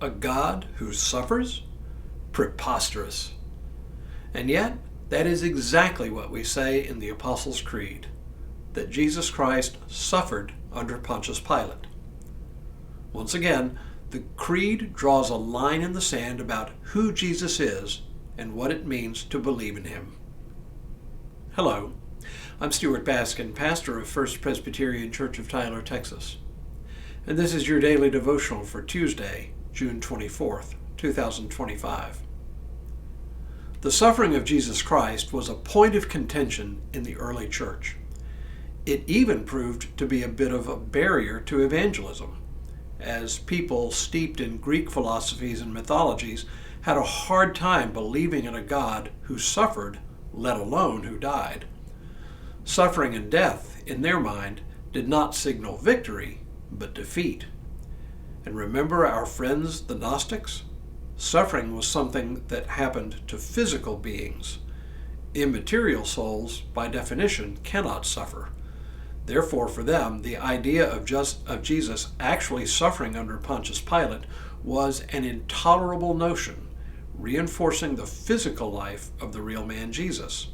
A God who suffers? Preposterous. And yet, that is exactly what we say in the Apostles' Creed, that Jesus Christ suffered under Pontius Pilate. Once again, the Creed draws a line in the sand about who Jesus is and what it means to believe in him. Hello, I'm Stuart Baskin, pastor of First Presbyterian Church of Tyler, Texas. And this is your daily devotional for Tuesday, June 24th, 2025. The suffering of Jesus Christ was a point of contention in the early church. It even proved to be a bit of a barrier to evangelism, as people steeped in Greek philosophies and mythologies had a hard time believing in a God who suffered, let alone who died. Suffering and death, in their mind, did not signal victory, but defeat. And remember our friends, the Gnostics? Suffering was something that happened to physical beings. Immaterial souls, by definition, cannot suffer. Therefore, for them, the idea of Jesus actually suffering under Pontius Pilate was an intolerable notion, reinforcing the physical life of the real man Jesus.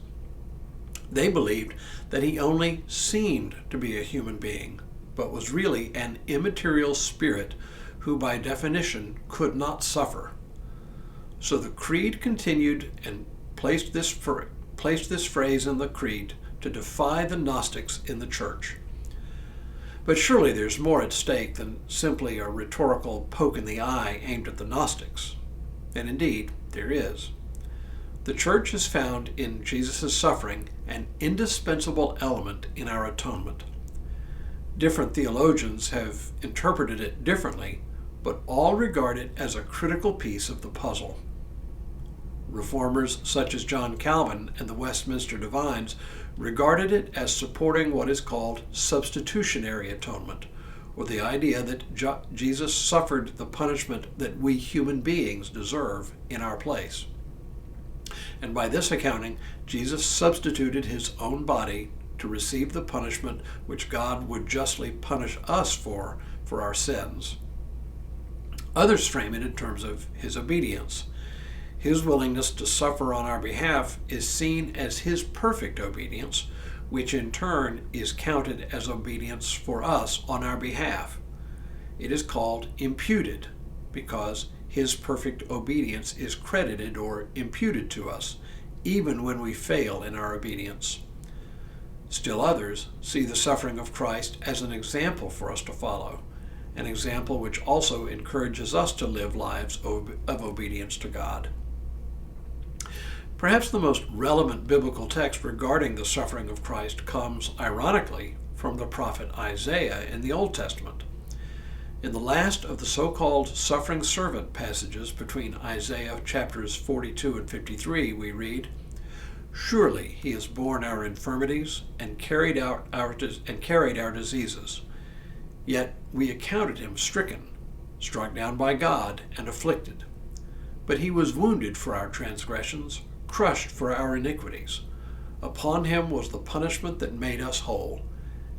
They believed that he only seemed to be a human being, but was really an immaterial spirit who by definition could not suffer. So the Creed continued and placed this phrase in the Creed to defy the Gnostics in the church. But surely there's more at stake than simply a rhetorical poke in the eye aimed at the Gnostics. And indeed, there is. The church has found in Jesus' suffering an indispensable element in our atonement. Different theologians have interpreted it differently, but all regard it as a critical piece of the puzzle. Reformers such as John Calvin and the Westminster Divines regarded it as supporting what is called substitutionary atonement, or the idea that Jesus suffered the punishment that we human beings deserve in our place. And by this accounting, Jesus substituted his own body to receive the punishment which God would justly punish us for our sins. Others frame it in terms of his obedience. His willingness to suffer on our behalf is seen as his perfect obedience, which in turn is counted as obedience for us on our behalf. It is called imputed because his perfect obedience is credited or imputed to us, even when we fail in our obedience. Still others see the suffering of Christ as an example for us to follow, an example which also encourages us to live lives of obedience to God. Perhaps the most relevant biblical text regarding the suffering of Christ comes, ironically, from the prophet Isaiah in the Old Testament. In the last of the so-called suffering servant passages between Isaiah chapters 42 and 53, we read, "Surely he has borne our infirmities and carried our diseases. Yet we accounted him stricken, struck down by God, and afflicted. But he was wounded for our transgressions, crushed for our iniquities. Upon him was the punishment that made us whole,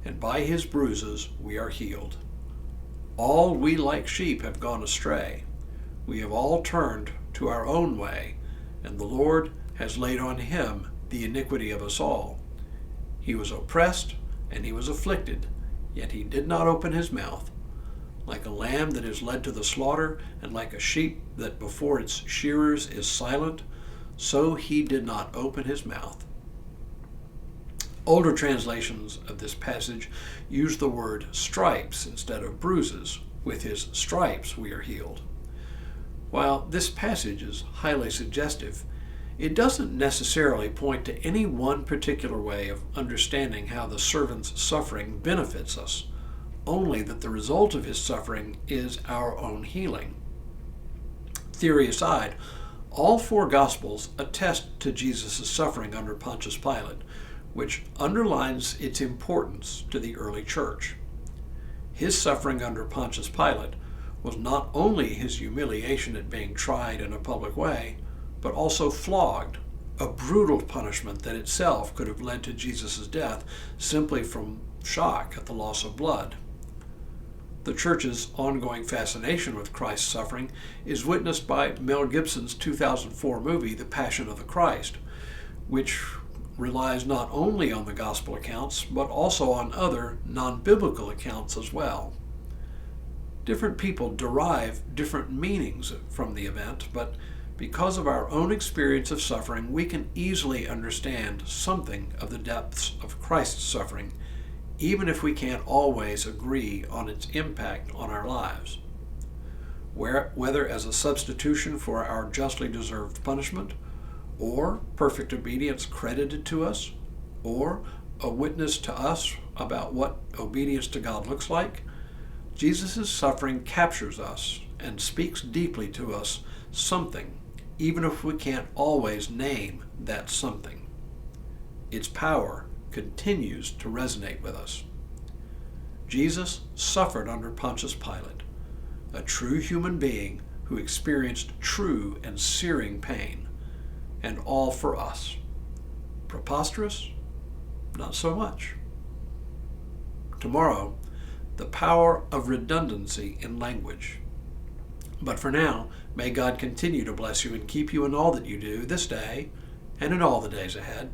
and by his bruises we are healed. All we like sheep have gone astray. We have all turned to our own way, and the Lord has laid on him the iniquity of us all. He was oppressed and he was afflicted, yet he did not open his mouth. Like a lamb that is led to the slaughter, and like a sheep that before its shearers is silent, so he did not open his mouth." Older translations of this passage use the word stripes instead of bruises. With his stripes we are healed. While this passage is highly suggestive, it doesn't necessarily point to any one particular way of understanding how the servant's suffering benefits us, only that the result of his suffering is our own healing. Theory aside, all four Gospels attest to Jesus' suffering under Pontius Pilate, which underlines its importance to the early church. His suffering under Pontius Pilate was not only his humiliation at being tried in a public way, but also flogged, a brutal punishment that itself could have led to Jesus' death simply from shock at the loss of blood. The church's ongoing fascination with Christ's suffering is witnessed by Mel Gibson's 2004 movie, The Passion of the Christ, which relies not only on the gospel accounts, but also on other non-biblical accounts as well. Different people derive different meanings from the event, but because of our own experience of suffering, we can easily understand something of the depths of Christ's suffering, even if we can't always agree on its impact on our lives. Whether as a substitution for our justly deserved punishment, or perfect obedience credited to us, or a witness to us about what obedience to God looks like, Jesus' suffering captures us and speaks deeply to us something, even if we can't always name that something. Its power continues to resonate with us. Jesus suffered under Pontius Pilate, a true human being who experienced true and searing pain, and all for us. Preposterous? Not so much. Tomorrow, the power of redundancy in language. But for now, may God continue to bless you and keep you in all that you do this day and in all the days ahead.